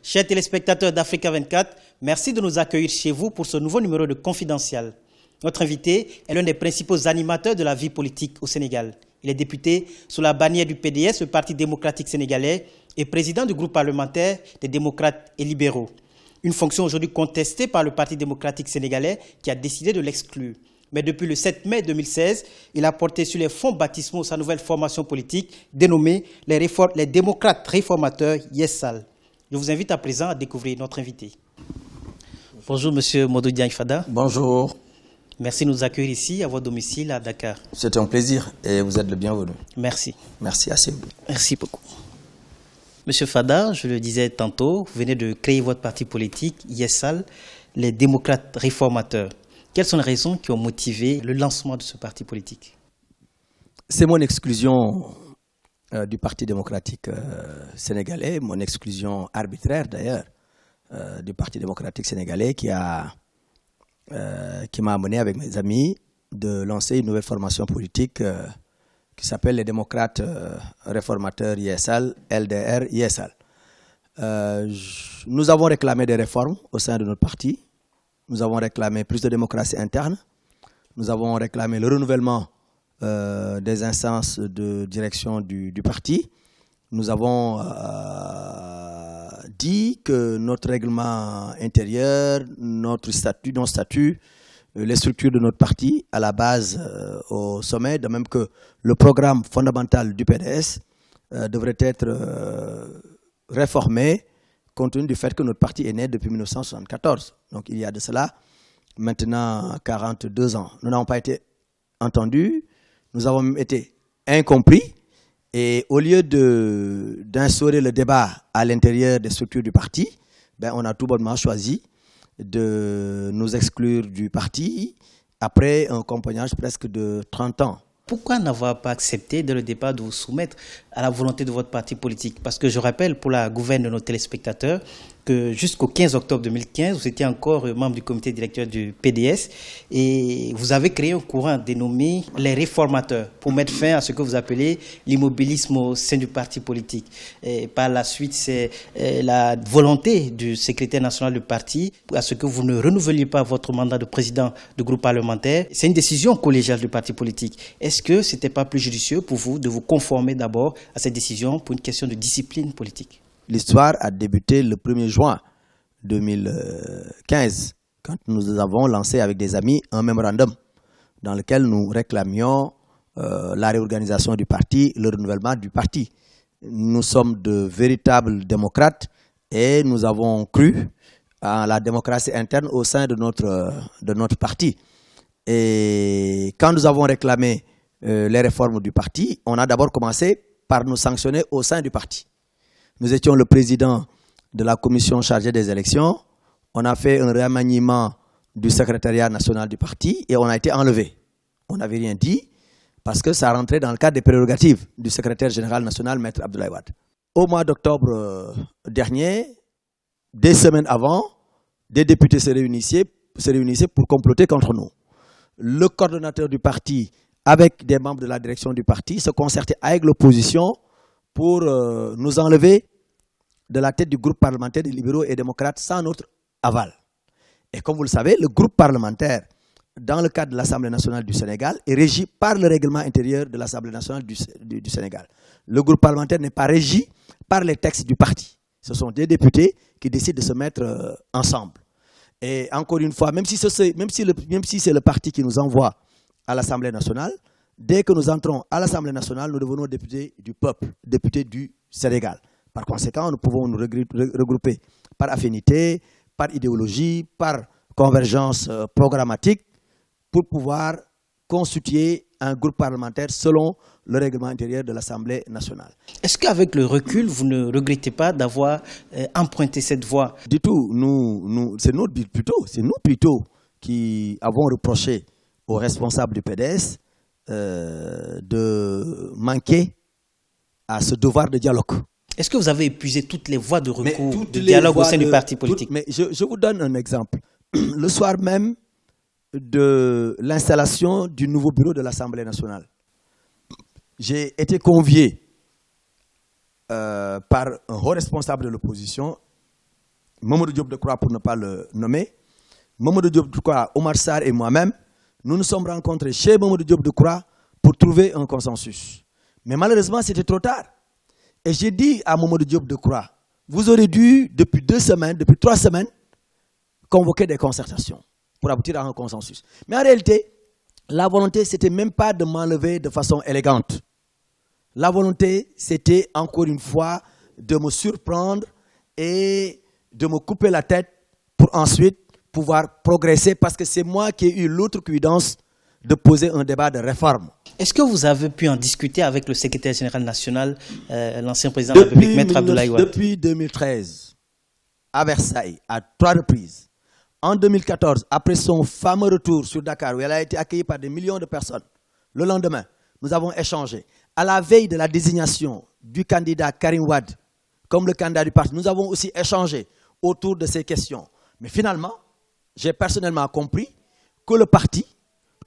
Chers téléspectateurs d'Africa 24, merci de nous accueillir chez vous pour ce nouveau numéro de Confidentiel. Notre invité est l'un des principaux animateurs de la vie politique au Sénégal. Il est député sous la bannière du PDS, le Parti démocratique sénégalais, et président du groupe parlementaire des démocrates et libéraux. Une fonction aujourd'hui contestée par le Parti démocratique sénégalais qui a décidé de l'exclure. Mais depuis le 7 mai 2016, il a porté sur les fonds baptismaux sa nouvelle formation politique dénommée les démocrates réformateurs Yessal. Je vous invite à présent à découvrir notre invité. Bonjour Monsieur Modou Diagne Fada. Bonjour. Merci de nous accueillir ici à votre domicile à Dakar. C'est un plaisir et vous êtes le bienvenu. Merci. Merci assez. Merci beaucoup. Monsieur Fada, je le disais tantôt, vous venez de créer votre parti politique, Yessal, les démocrates réformateurs. Quelles sont les raisons qui ont motivé le lancement de ce parti politique? C'est mon exclusion du Parti démocratique sénégalais, mon exclusion arbitraire d'ailleurs du Parti démocratique sénégalais qui m'a amené avec mes amis de lancer une nouvelle formation politique qui s'appelle les démocrates réformateurs Yessal, LDR Yessal. Nous avons réclamé des réformes au sein de notre parti. Nous avons réclamé plus de démocratie interne. Nous avons réclamé le renouvellement des instances de direction du parti. Nous avons dit que notre règlement intérieur, notre statut, les structures de notre parti, à la base, au sommet, de même que le programme fondamental du PDS devrait être réformé compte tenu du fait que notre parti est né depuis 1974. Donc il y a de cela maintenant 42 ans. Nous n'avons pas été entendus, nous avons même été incompris. Et au lieu d'instaurer le débat à l'intérieur des structures du parti, on a tout bonnement choisi de nous exclure du parti après un compagnonnage presque de 30 ans. Pourquoi n'avoir pas accepté dès le départ de vous soumettre à la volonté de votre parti politique? Parce que je rappelle pour la gouverne de nos téléspectateurs que jusqu'au 15 octobre 2015, vous étiez encore membre du comité directeur du PDS et vous avez créé un courant dénommé les réformateurs pour mettre fin à ce que vous appelez l'immobilisme au sein du parti politique. Et par la suite, c'est la volonté du secrétaire national du parti à ce que vous ne renouveliez pas votre mandat de président du groupe parlementaire. C'est une décision collégiale du parti politique. Est-ce que ce n'était pas plus judicieux pour vous de vous conformer d'abord à cette décision pour une question de discipline politique? L'histoire a débuté le 1er juin 2015, quand nous avons lancé avec des amis un mémorandum dans lequel nous réclamions la réorganisation du parti, le renouvellement du parti. Nous sommes de véritables démocrates et nous avons cru à la démocratie interne au sein de notre parti. Et quand nous avons réclamé les réformes du parti, on a d'abord commencé par nous sanctionner au sein du parti. Nous étions le président de la commission chargée des élections. On a fait un remaniement du secrétariat national du parti et on a été enlevé. On n'avait rien dit parce que ça rentrait dans le cadre des prérogatives du secrétaire général national, Maître Abdoulaye Wade. Au mois d'octobre dernier, des semaines avant, des députés se réunissaient pour comploter contre nous. Le coordonnateur du parti, avec des membres de la direction du parti, se concertait avec l'opposition pour nous enlever de la tête du groupe parlementaire des libéraux et démocrates sans notre aval. Et comme vous le savez, le groupe parlementaire, dans le cadre de l'Assemblée nationale du Sénégal, est régi par le règlement intérieur de l'Assemblée nationale du Sénégal. Le groupe parlementaire n'est pas régi par les textes du parti. Ce sont des députés qui décident de se mettre ensemble. Et encore une fois, même si c'est le parti qui nous envoie à l'Assemblée nationale, dès que nous entrons à l'Assemblée nationale, nous devenons députés du peuple, députés du Sénégal. Par conséquent, nous pouvons nous regrouper par affinité, par idéologie, par convergence programmatique pour pouvoir constituer un groupe parlementaire selon le règlement intérieur de l'Assemblée nationale. Est-ce qu'avec le recul, vous ne regrettez pas d'avoir emprunté cette voie? Du tout. C'est nous plutôt qui avons reproché aux responsables du PDS de manquer à ce devoir de dialogue. Est-ce que vous avez épuisé toutes les voies de recours, de dialogue au sein du parti politique? Mais je vous donne un exemple. Le soir même de l'installation du nouveau bureau de l'Assemblée nationale, j'ai été convié par un haut responsable de l'opposition Mamadou Diop Decroix pour ne pas le nommer, Mamadou Diop Decroix, Omar Sarr et moi-même, nous nous sommes rencontrés chez Mamadou Diop Decroix pour trouver un consensus. Mais malheureusement, c'était trop tard. Et j'ai dit à Mamadou Diop Decroix, vous aurez dû, depuis 2 semaines, depuis 3 semaines, convoquer des concertations pour aboutir à un consensus. Mais en réalité, la volonté, ce n'était même pas de m'enlever de façon élégante. La volonté, c'était encore une fois de me surprendre et de me couper la tête pour ensuite pouvoir progresser parce que c'est moi qui ai eu l'outrecuidance de poser un débat de réforme. Est-ce que vous avez pu en discuter avec le secrétaire général national, l'ancien président de la République, Maître Abdoulaye Wade? Depuis 2013, à Versailles, à 3 reprises. En 2014, après son fameux retour sur Dakar, où elle a été accueillie par des millions de personnes, le lendemain, nous avons échangé. À la veille de la désignation du candidat Karim Wade comme le candidat du parti, nous avons aussi échangé autour de ces questions. Mais finalement, j'ai personnellement compris que le parti,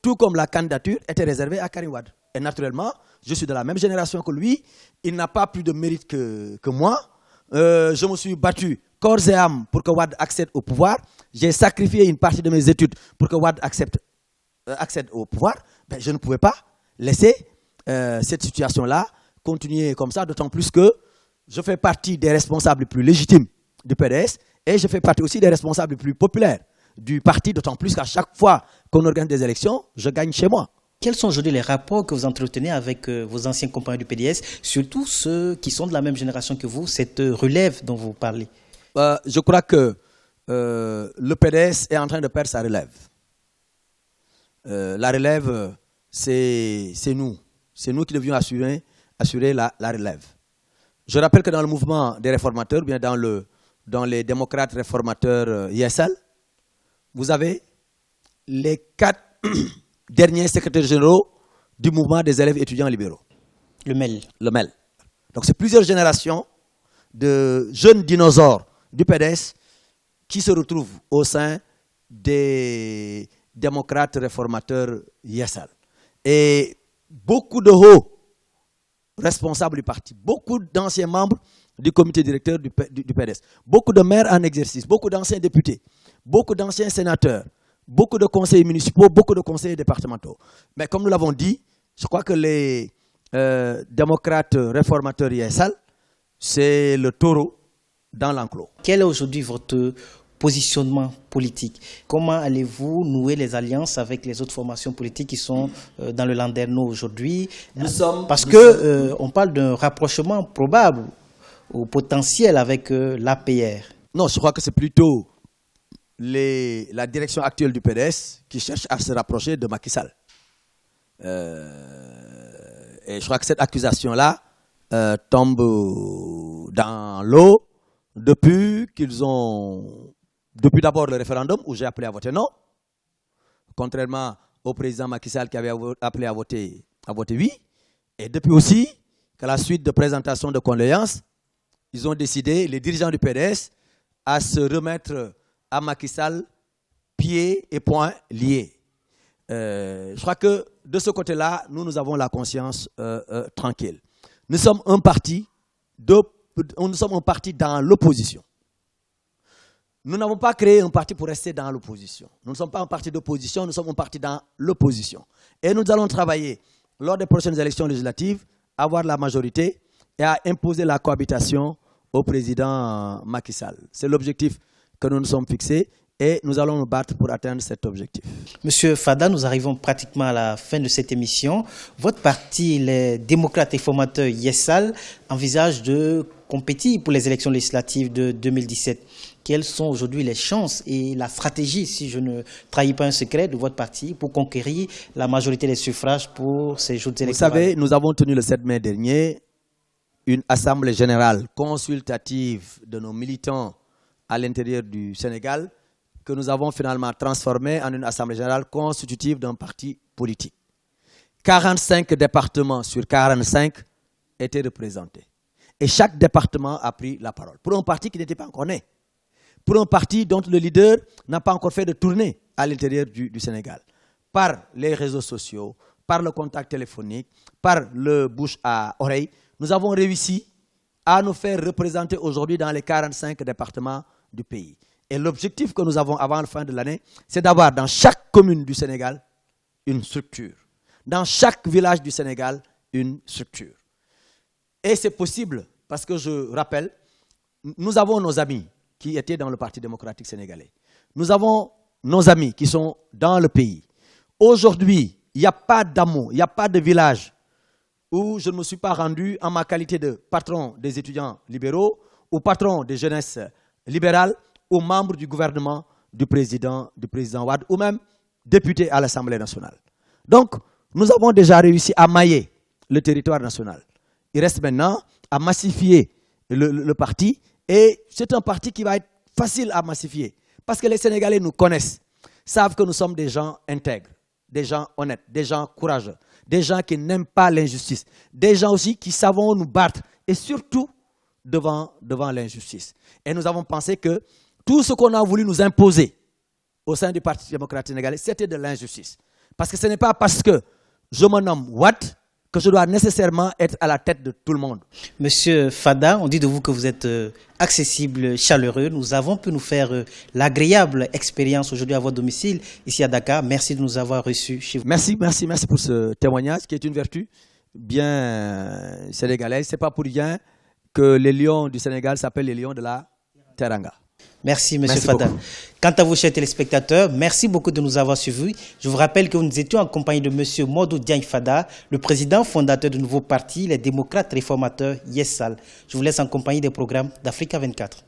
tout comme la candidature, était réservée à Karim Wade. Et naturellement, je suis de la même génération que lui, il n'a pas plus de mérite que moi. Je me suis battu corps et âme pour que Wade accède au pouvoir. J'ai sacrifié une partie de mes études pour que Wade accède au pouvoir. Ben, je ne pouvais pas laisser cette situation-là continuer comme ça, d'autant plus que je fais partie des responsables les plus légitimes du PDS et je fais partie aussi des responsables les plus populaires du parti, d'autant plus qu'à chaque fois qu'on organise des élections, je gagne chez moi. Quels sont aujourd'hui les rapports que vous entretenez avec vos anciens compagnons du PDS, surtout ceux qui sont de la même génération que vous, cette relève dont vous parlez? Je crois que le PDS est en train de perdre sa relève. La relève, c'est nous. C'est nous qui devions assurer la relève. Je rappelle que dans le mouvement des réformateurs, bien dans les démocrates réformateurs ISL, vous avez les 4 derniers secrétaires généraux du mouvement des élèves étudiants libéraux. Le MEL. Le MEL. Donc c'est plusieurs générations de jeunes dinosaures du PDS qui se retrouvent au sein des démocrates réformateurs ISL. Et beaucoup de hauts responsables du parti, beaucoup d'anciens membres du comité directeur du PDS, beaucoup de maires en exercice, beaucoup d'anciens députés, beaucoup d'anciens sénateurs, beaucoup de conseillers municipaux, beaucoup de conseillers départementaux. Mais comme nous l'avons dit, je crois que les démocrates réformateurs ISL, c'est le taureau dans l'enclos. Quel est aujourd'hui votre positionnement politique? Comment allez-vous nouer les alliances avec les autres formations politiques qui sont dans le Landerneau aujourd'hui? Parce qu'on parle d'un rapprochement probable ou potentiel avec l'APR. Non, je crois que c'est plutôt la direction actuelle du PDS qui cherche à se rapprocher de Macky Sall. Et je crois que cette accusation-là tombe dans l'eau depuis d'abord le référendum où j'ai appelé à voter non, contrairement au président Macky Sall qui avait appelé à voter oui. Et depuis aussi qu'à la suite de présentation de condoléances, ils ont décidé, les dirigeants du PDS, à se remettre à Macky Sall pieds et poings liés. Je crois que de ce côté-là, nous avons la conscience tranquille. Nous sommes un parti dans l'opposition. Nous n'avons pas créé un parti pour rester dans l'opposition. Nous ne sommes pas un parti d'opposition, nous sommes un parti dans l'opposition. Et nous allons travailler lors des prochaines élections législatives, à avoir la majorité et à imposer la cohabitation au président Macky Sall. C'est l'objectif que nous nous sommes fixés et nous allons nous battre pour atteindre cet objectif. Monsieur Fada, nous arrivons pratiquement à la fin de cette émission. Votre parti, les démocrates réformateurs ISL, envisage de compétir pour les élections législatives de 2017. Quelles sont aujourd'hui les chances et la stratégie, si je ne trahis pas un secret, de votre parti pour conquérir la majorité des suffrages pour ces jours électoraux? Vous savez, nous avons tenu le 7 mai dernier une assemblée générale consultative de nos militants à l'intérieur du Sénégal que nous avons finalement transformée en une assemblée générale constitutive d'un parti politique. 45 départements sur 45 étaient représentés. Et chaque département a pris la parole. Pour un parti qui n'était pas encore né. Pour un parti dont le leader n'a pas encore fait de tournée à l'intérieur du Sénégal. Par les réseaux sociaux, par le contact téléphonique, par le bouche à oreille, nous avons réussi à nous faire représenter aujourd'hui dans les 45 départements du pays. Et l'objectif que nous avons avant la fin de l'année, c'est d'avoir dans chaque commune du Sénégal une structure. Dans chaque village du Sénégal, une structure. Et c'est possible parce que je rappelle, nous avons nos amis qui étaient dans le Parti démocratique sénégalais. Nous avons nos amis qui sont dans le pays. Aujourd'hui, il n'y a pas d'amour, il n'y a pas de village où je ne me suis pas rendu en ma qualité de patron des étudiants libéraux ou patron des jeunesses libérales ou membre du gouvernement du président Wade ou même député à l'Assemblée nationale. Donc, nous avons déjà réussi à mailler le territoire national. Il reste maintenant à massifier le parti et c'est un parti qui va être facile à massifier parce que les Sénégalais nous connaissent, savent que nous sommes des gens intègres, des gens honnêtes, des gens courageux, des gens qui n'aiment pas l'injustice, des gens aussi qui savent nous battre et surtout devant l'injustice. Et nous avons pensé que tout ce qu'on a voulu nous imposer au sein du Parti démocratique sénégalais, c'était de l'injustice. Parce que ce n'est pas parce que je me nomme Wade que je dois nécessairement être à la tête de tout le monde. Monsieur Fada, on dit de vous que vous êtes accessible, chaleureux. Nous avons pu nous faire l'agréable expérience aujourd'hui à votre domicile, ici à Dakar. Merci de nous avoir reçus chez vous. Merci pour ce témoignage qui est une vertu bien sénégalaise. Ce n'est pas pour rien que les lions du Sénégal s'appellent les lions de la Teranga. Merci, M. Fada. Beaucoup. Quant à vous, chers téléspectateurs, merci beaucoup de nous avoir suivis. Je vous rappelle que nous étions en compagnie de M. Modou Diagne Fada, le président fondateur du nouveau parti, les démocrates réformateurs Yessal. Je vous laisse en compagnie des programmes d'Africa 24.